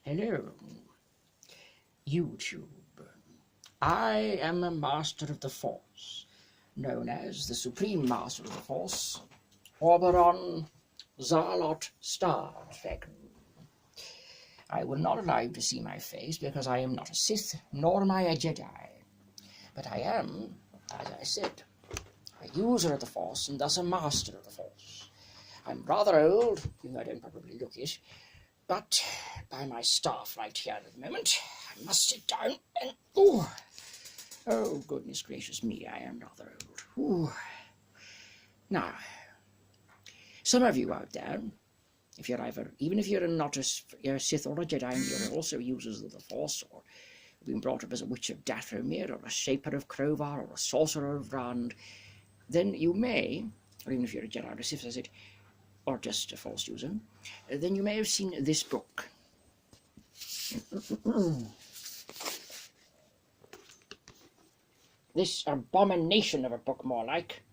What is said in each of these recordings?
Hello, YouTube. I am a master of the Force, known as the Supreme Master of the Force, Oberon Zarlot Stardragon. I will not allow you to see my face because I am not a Sith, nor am I a Jedi. But I am, as I said, a user of the Force and thus a master of the Force. I'm rather old, even though I don't probably look it, but by my staff right here at the moment, I must sit down and... Oh, goodness gracious me, I am rather old. Now, some of you out there, if you're even if you're not a Sith or a Jedi, and you're also users of the Force, or being brought up as a Witch of Dathomir, or a Shaper of Crovar, or a Sorcerer of Rand, then you may, or even if you're a Jedi or a Sith, as it, or just a Force user, then you may have seen this book. This abomination of a book, more like.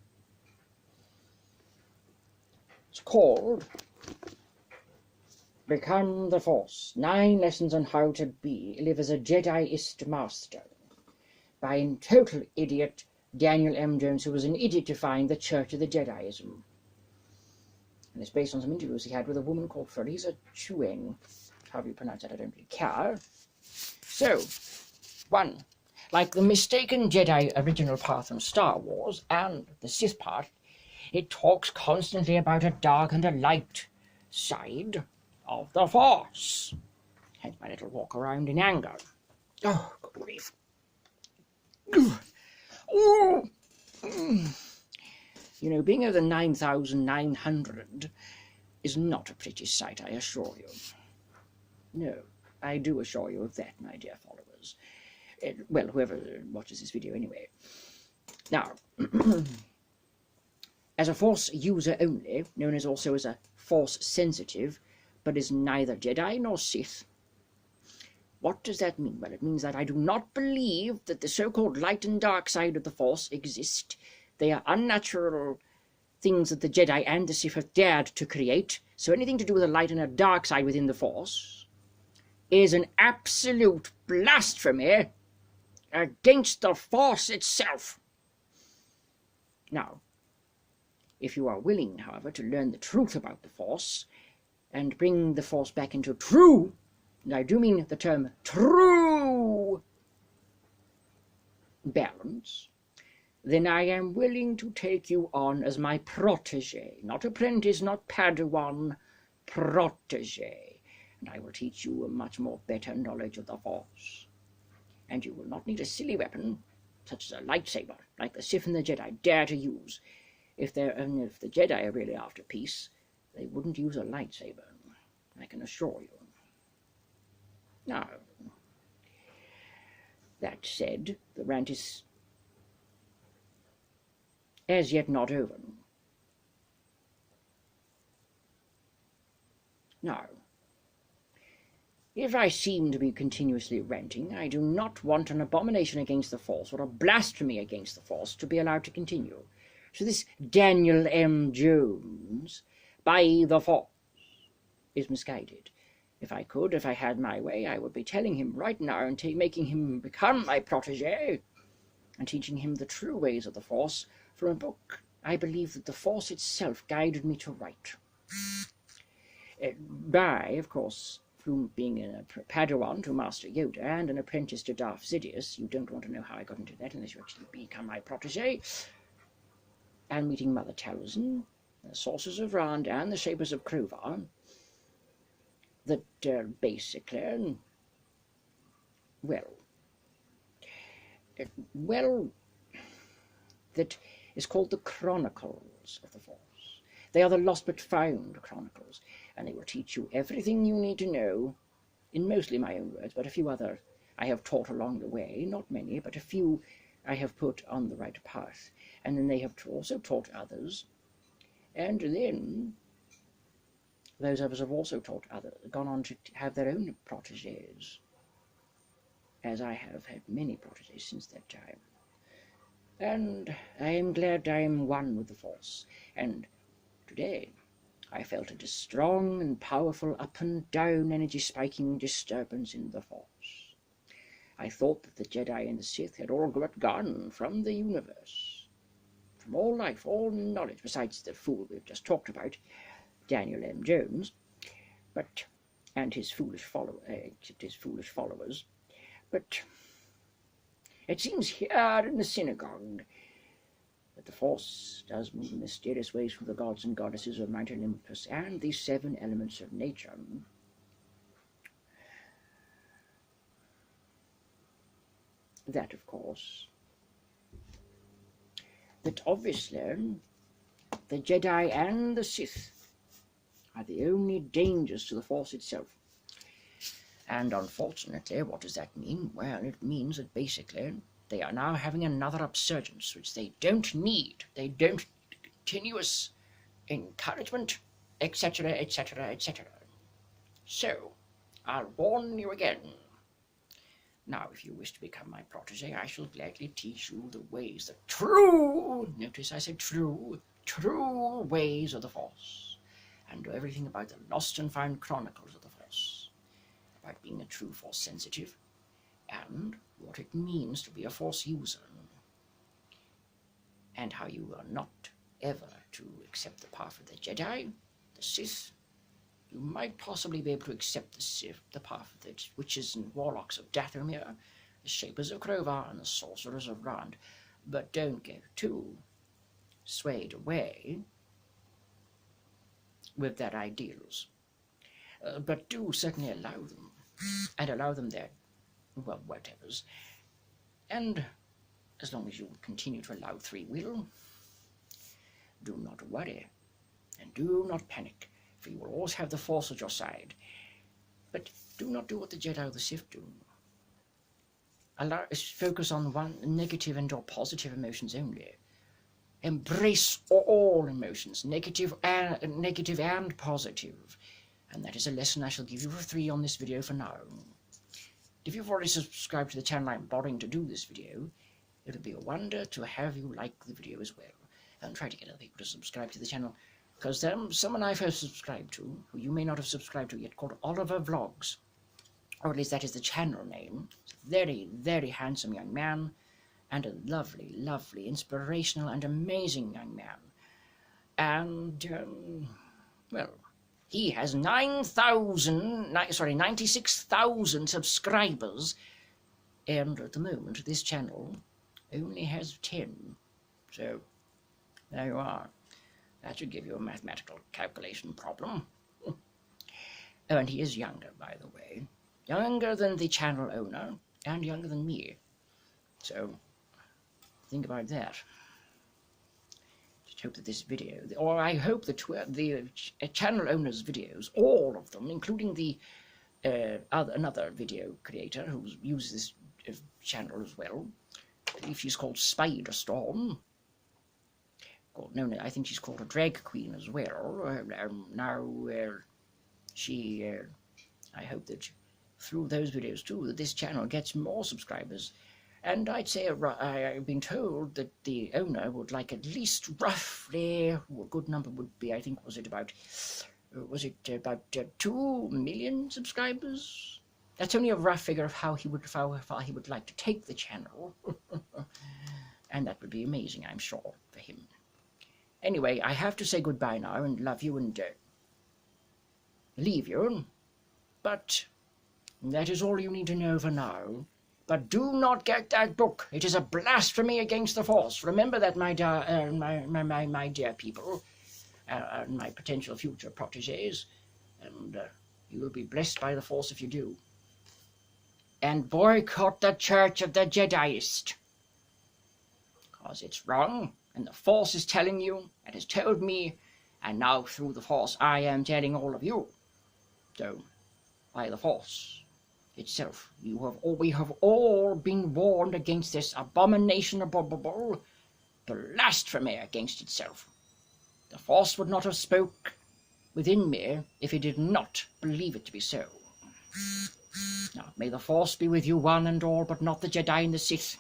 It's called Become the Force, 9 Lessons on How to Live as a Jediist Master, by total idiot Daniel M. Jones, who was an idiot to find the Church of the Jediism. And it's based on some interviews he had with a woman called Fariza Chueng. However you pronounce that, I don't really care. So, 1. Like the mistaken Jedi original path from Star Wars and the Sith path, it talks constantly about a dark and a light side of the Force. Hence my little walk around in anger. Oh, good grief. You know, being over 9,900 is not a pretty sight, I assure you. No, I do assure you of that, my dear followers. Well, whoever watches this video anyway. Now, as a Force user only, known as also as a Force sensitive, but is neither Jedi nor Sith. What does that mean? Well, it means that I do not believe that the so-called light and dark side of the Force exist. They are unnatural things that the Jedi and the Sith have dared to create, so anything to do with a light and a dark side within the Force is an absolute blasphemy against the Force itself. Now, if you are willing, however, to learn the truth about the Force and bring the Force back into true, and I do mean the term true, balance, then I am willing to take you on as my protege, not apprentice, not Padawan, protege, and I will teach you a much more better knowledge of the Force. And you will not need a silly weapon, such as a lightsaber, like the Sith and the Jedi dare to use. If the Jedi are really after peace, they wouldn't use a lightsaber, I can assure you. Now, that said, the rant is as yet not over. Now, if I seem to be continuously ranting, I do not want an abomination against the Force or a blasphemy against the Force to be allowed to continue. So this Daniel M. Jones, by the Force, is misguided. If I had my way, I would be telling him right now and making him become my protege and teaching him the true ways of the Force from a book I believe that the Force itself guided me to write. By, of course, through being a Padawan to Master Yoda and an apprentice to Darth Sidious, you don't want to know how I got into that unless you actually become my protege, and meeting Mother Talzin, the Sorcerers of Rand, and the Shapers of Crovar, that basically, that is called the Chronicles of the Force. They are the lost but found chronicles, and they will teach you everything you need to know, in mostly my own words, but a few other I have taught along the way, not many, but a few I have put on the right path, and then they have also taught others, and then those of us have also taught others, gone on to have their own proteges, as I have had many proteges since that time. And I am glad I am one with the Force, and today I felt a strong and powerful up and down energy spiking disturbance in the Force. I thought that the Jedi and the Sith had all but gone from the universe, from all life, all knowledge, besides the fool we've just talked about, Daniel M. Jones, and his foolish followers. But it seems here in the synagogue that the Force does move in mysterious ways through the gods and goddesses of Mount Olympus and the 7 elements of nature. That, of course, that obviously the Jedi and the Sith are the only dangers to the Force itself. And unfortunately, what does that mean? Well, it means that basically they are now having another upsurgence, which they don't need. They don't continuous encouragement, etc., etc., etc. So, I'll warn you again. Now, if you wish to become my protege, I shall gladly teach you the ways, the true, notice I said true ways of the Force, and know everything about the lost and found chronicles of the Force, about being a true Force sensitive, and what it means to be a Force user, and how you are not ever to accept the path of the Jedi, the Sith. You might possibly be able to accept the path of the witches and warlocks of Dathomir, the Shapers of Krovar, and the Sorcerers of Rand, but don't get too swayed away with their ideals. But do certainly allow them, and allow them their, well, whatevers. And as long as you continue to allow free will, do not worry, and do not panic, for you will always have the Force at your side. But do not do what the Jedi or the Sith do. Focus on one negative and or positive emotions only. Embrace all emotions, negative and positive. And that is a lesson I shall give you for free on this video for now. If you've already subscribed to the channel I'm bothering to do this video, it would be a wonder to have you like the video as well. And try to get other people to subscribe to the channel, because someone I've subscribed to, who you may not have subscribed to yet, called Oliver Vlogs, or at least that is the channel name. He's a very, very handsome young man, and a lovely, lovely, inspirational and amazing young man. And, well, he has 96,000 subscribers, and at the moment this channel only has 10. So, there you are. That should give you a mathematical calculation problem. Oh, and he is younger, by the way. Younger than the channel owner, and younger than me. So, think about that. Just hope that this video, or I hope that the channel owner's videos, all of them, including the another video creator who uses this channel as well, I believe she's called Spiderstorm. No, I think she's called a drag queen as well. I hope that through those videos too, that this channel gets more subscribers. And I'd say I've been told that the owner would like at least roughly, a good number would be, I think, was it about 2 million subscribers? That's only a rough figure of how far he would like to take the channel. And that would be amazing, I'm sure, for him. Anyway, I have to say goodbye now and love you and leave you. But that is all you need to know for now. But do not get that book. It is a blasphemy against the Force. Remember that, my dear people, my potential future proteges. And you will be blessed by the Force if you do. And boycott the Church of the Jediist. Because it's wrong. And the Force is telling you, and has told me, and now through the Force I am telling all of you. So, by the Force itself, we have all been warned against this abomination abominable blasphemy against itself. The Force would not have spoke within me if it did not believe it to be so. Now, may the Force be with you one and all, but not the Jedi and the Sith.